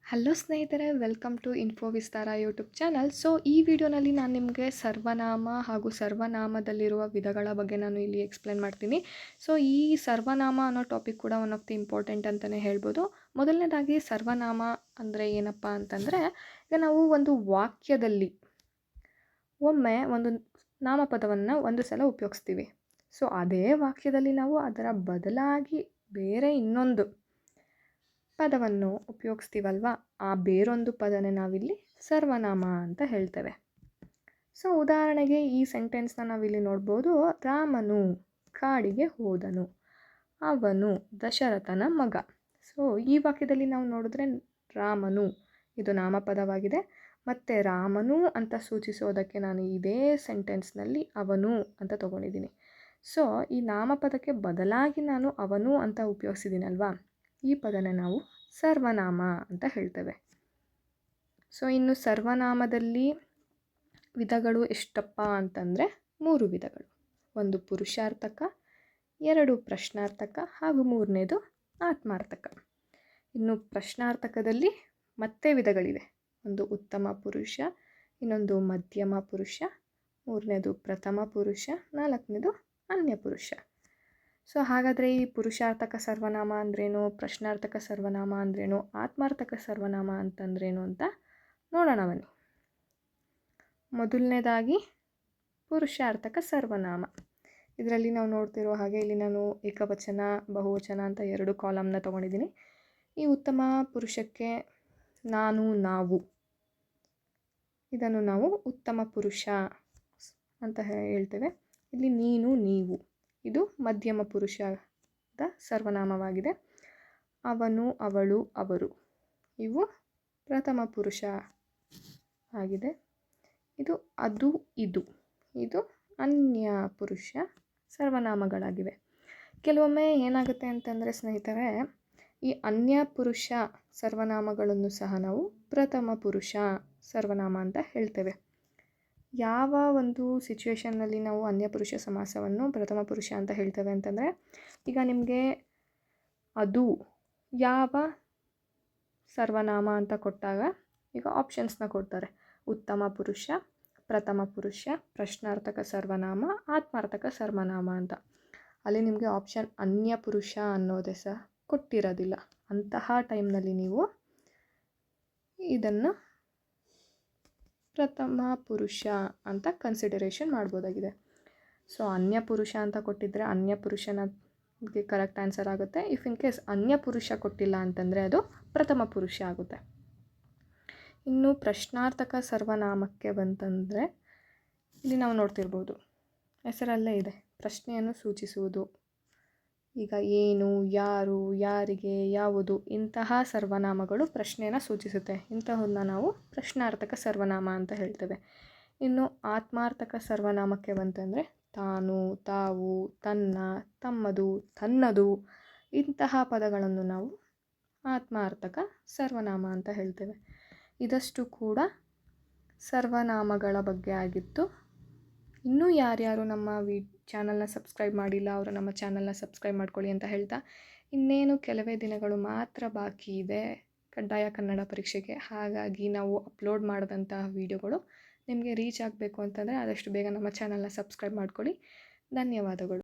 Hello ಸ್ನೇಹಿತರೆ, welcome to info Vistara YouTube channel. So ಈ ವಿಡಿಯೋನಲ್ಲಿ ನಾನು ನಿಮಗೆ ಸರ್ವನಾಮ ಹಾಗೂ ಸರ್ವನಾಮದಲ್ಲಿರುವ ವಿಧಗಳ ಬಗ್ಗೆ ನಾನು ಇಲ್ಲಿ ಎಕ್ಸ್ಪ್ಲೇನ್ ಮಾಡ್ತೀನಿ. ಸೊ ಈ ಸರ್ವನಾಮ ಅನ್ನೋ ಟಾಪಿಕ್ ಕೂಡ ಒನ್ ಆಫ್ ದಿ ಇಂಪಾರ್ಟೆಂಟ್ ಅಂತಲೇ ಹೇಳ್ಬೋದು. ಮೊದಲನೇದಾಗಿ ಸರ್ವನಾಮ ಅಂದರೆ ಏನಪ್ಪ ಅಂತಂದರೆ, ಈಗ ನಾವು ಒಂದು ವಾಕ್ಯದಲ್ಲಿ ಒಮ್ಮೆ ಒಂದು ನಾಮಪದವನ್ನು ಒಂದು ಸಲ ಉಪಯೋಗಿಸ್ತೀವಿ. ಸೊ ಅದೇ ವಾಕ್ಯದಲ್ಲಿ ನಾವು ಅದರ ಬದಲಾಗಿ ಬೇರೆ ಇನ್ನೊಂದು ಪದವನ್ನು ಉಪಯೋಗಿಸ್ತೀವಲ್ವ, ಆ ಬೇರೊಂದು ಪದನೇ ನಾವಿಲ್ಲಿ ಸರ್ವನಾಮ ಅಂತ ಹೇಳ್ತೇವೆ. ಸೊ ಉದಾಹರಣೆಗೆ ಈ ಸೆಂಟೆನ್ಸ್ನ ನಾವಿಲ್ಲಿ ನೋಡ್ಬೋದು. ರಾಮನು ಕಾಡಿಗೆ ಹೋದನು, ಅವನು ದಶರಥನ ಮಗ. ಸೊ ಈ ವಾಕ್ಯದಲ್ಲಿ ನಾವು ನೋಡಿದ್ರೆ ರಾಮನು ಇದು ನಾಮಪದವಾಗಿದೆ, ಮತ್ತು ರಾಮನು ಅಂತ ಸೂಚಿಸೋದಕ್ಕೆ ನಾನು ಇದೇ ಸೆಂಟೆನ್ಸ್ನಲ್ಲಿ ಅವನು ಅಂತ ತೊಗೊಂಡಿದ್ದೀನಿ. ಸೊ ಈ ನಾಮಪದಕ್ಕೆ ಬದಲಾಗಿ ನಾನು ಅವನು ಅಂತ ಉಪಯೋಗಿಸಿದ್ದೀನಲ್ವಾ, ಈ ಪದನ ನಾವು ಸರ್ವನಾಮ ಅಂತ ಹೇಳ್ತೇವೆ. ಸೊ ಇನ್ನು ಸರ್ವನಾಮದಲ್ಲಿ ವಿಧಗಳು ಎಷ್ಟಪ್ಪ ಅಂತಂದರೆ 3 ವಿಧಗಳು. ಒಂದು ಪುರುಷಾರ್ಥಕ, 2 ಪ್ರಶ್ನಾರ್ಥಕ ಹಾಗೂ 3ನೇದು ಆತ್ಮಾರ್ಥಕ. ಇನ್ನು ಪ್ರಶ್ನಾರ್ಥಕದಲ್ಲಿ ಮತ್ತೆ ವಿಧಗಳಿವೆ. ಒಂದು ಉತ್ತಮ ಪುರುಷ, ಇನ್ನೊಂದು ಮಧ್ಯಮ ಪುರುಷ, 3ನೇದು ಪ್ರಥಮ ಪುರುಷ, 4ನೇದು ಅನ್ಯ ಪುರುಷ. ಸೊ ಹಾಗಾದರೆ ಈ ಪುರುಷಾರ್ಥಕ ಸರ್ವನಾಮ ಅಂದ್ರೇನು, ಪ್ರಶ್ನಾರ್ಥಕ ಸರ್ವನಾಮ ಅಂದ್ರೇನು, ಆತ್ಮಾರ್ಥಕ ಸರ್ವನಾಮ ಅಂತಂದ್ರೇನು ಅಂತ ನೋಡೋಣ ಬನ್ನಿ. ಮೊದಲನೇದಾಗಿ ಪುರುಷಾರ್ಥಕ ಸರ್ವನಾಮ. ಇದರಲ್ಲಿ ನಾವು ನೋಡ್ತಿರೋ ಹಾಗೆ ಇಲ್ಲಿ ನಾನು ಏಕವಚನ ಬಹುವಚನ ಅಂತ 2 ಕಾಲಮ್ನ ತೊಗೊಂಡಿದ್ದೀನಿ. ಈ ಉತ್ತಮ ಪುರುಷಕ್ಕೆ ನಾನು ನಾವು, ಇದನ್ನು ನಾವು ಉತ್ತಮ ಪುರುಷ ಅಂತ ಹೇಳ್ತೇವೆ. ಇಲ್ಲಿ ನೀನು ನೀವು, ಇದು ಮಧ್ಯಮ ಪುರುಷದ ಸರ್ವನಾಮವಾಗಿದೆ. ಅವನು ಅವಳು ಅವರು, ಇವು ಪ್ರಥಮ ಪುರುಷ ಆಗಿದೆ. ಇದು ಅದು ಇದು, ಇದು ಅನ್ಯ ಪುರುಷ ಸರ್ವನಾಮಗಳಾಗಿವೆ. ಕೆಲವೊಮ್ಮೆ ಏನಾಗುತ್ತೆ ಅಂತಂದರೆ ಸ್ನೇಹಿತರೆ, ಈ ಅನ್ಯ ಪುರುಷ ಸರ್ವನಾಮಗಳನ್ನು ಸಹ ನಾವು ಪ್ರಥಮ ಪುರುಷ ಸರ್ವನಾಮ ಅಂತ ಹೇಳ್ತೇವೆ. ಯಾವ ಒಂದು ಸಿಚುವೇಷನ್ನಲ್ಲಿ ನಾವು ಅನ್ಯ ಪುರುಷ ಸಮಾಸವನ್ನು ಪ್ರಥಮ ಪುರುಷ ಅಂತ ಹೇಳ್ತೇವೆ ಅಂತಂದರೆ, ಈಗ ನಿಮಗೆ ಅದು ಯಾವ ಸರ್ವನಾಮ ಅಂತ ಕೊಟ್ಟಾಗ ಈಗ ಆಪ್ಷನ್ಸ್ನ ಕೊಡ್ತಾರೆ. ಉತ್ತಮ ಪುರುಷ, ಪ್ರಥಮ ಪುರುಷ, ಪ್ರಶ್ನಾರ್ಥಕ ಸರ್ವನಾಮ, ಆತ್ಮಾರ್ಥಕ ಸರ್ವನಾಮ ಅಂತ. ಅಲ್ಲಿ ನಿಮಗೆ ಆಪ್ಷನ್ ಅನ್ಯ ಪುರುಷ ಅನ್ನೋದೇ ಸಹ ಕೊಟ್ಟಿರೋದಿಲ್ಲ. ಅಂತಹ ಟೈಮ್ನಲ್ಲಿ ನೀವು ಇದನ್ನು ಪ್ರಥಮ ಪುರುಷ ಅಂತ ಕನ್ಸಿಡರೇಷನ್ ಮಾಡ್ಬೋದಾಗಿದೆ. ಸೊ ಅನ್ಯ ಪುರುಷ ಅಂತ ಕೊಟ್ಟಿದ್ದರೆ ಅನ್ಯ ಪುರುಷನಿಗೆ ಕರೆಕ್ಟ್ ಆನ್ಸರ್ ಆಗುತ್ತೆ. ಇಫ್ ಇನ್ ಕೇಸ್ ಅನ್ಯ ಪುರುಷ ಕೊಟ್ಟಿಲ್ಲ ಅಂತಂದರೆ ಅದು ಪ್ರಥಮ ಪುರುಷ ಆಗುತ್ತೆ. ಇನ್ನು ಪ್ರಶ್ನಾರ್ಥಕ ಸರ್ವನಾಮಕ್ಕೆ ಬಂತಂದರೆ ಇಲ್ಲಿ ನಾವು ನೋಡ್ತಿರ್ಬೋದು, ಹೆಸರಲ್ಲೇ ಇದೆ ಪ್ರಶ್ನೆಯನ್ನು ಸೂಚಿಸುವುದು. ಈಗ ಏನು, ಯಾರು, ಯಾರಿಗೆ, ಯಾವುದು ಇಂತಹ ಸರ್ವನಾಮಗಳು ಪ್ರಶ್ನೆಯನ್ನು ಸೂಚಿಸುತ್ತೆ. ಇಂತಹದನ್ನ ನಾವು ಪ್ರಶ್ನಾರ್ಥಕ ಸರ್ವನಾಮ ಅಂತ ಹೇಳ್ತೇವೆ. ಇನ್ನು ಆತ್ಮಾರ್ಥಕ ಸರ್ವನಾಮಕ್ಕೆ ಬಂತಂದರೆ ತಾನು, ತಾವು, ತನ್ನ, ತಮ್ಮದು, ತನ್ನದು ಇಂತಹ ಪದಗಳನ್ನು ನಾವು ಆತ್ಮಾರ್ಥಕ ಸರ್ವನಾಮ ಅಂತ ಹೇಳ್ತೇವೆ. ಇದಷ್ಟು ಕೂಡ ಸರ್ವನಾಮಗಳ ಬಗ್ಗೆ ಆಗಿತ್ತು. ಇನ್ನೂ ಯಾರ್ಯಾರು ನಮ್ಮ ಚಾನಲ್ನ ಸಬ್ಸ್ಕ್ರೈಬ್ ಮಾಡಿಲ್ಲ ಅವರು ನಮ್ಮ ಚಾನಲ್ನ ಸಬ್ಸ್ಕ್ರೈಬ್ ಮಾಡ್ಕೊಳ್ಳಿ ಅಂತ ಹೇಳ್ತಾ, ಇನ್ನೇನು ಕೆಲವೇ ದಿನಗಳು ಮಾತ್ರ ಬಾಕಿ ಇದೆ ಕಡ್ಡಾಯ ಕನ್ನಡ ಪರೀಕ್ಷೆಗೆ. ಹಾಗಾಗಿ ನಾವು ಅಪ್ಲೋಡ್ ಮಾಡಿದಂತಹ ವಿಡಿಯೋಗಳು ನಿಮಗೆ ರೀಚ್ ಆಗಬೇಕು ಅಂತಂದರೆ ಆದಷ್ಟು ಬೇಗ ನಮ್ಮ ಚಾನಲ್ನ ಸಬ್ಸ್ಕ್ರೈಬ್ ಮಾಡ್ಕೊಳ್ಳಿ. ಧನ್ಯವಾದಗಳು.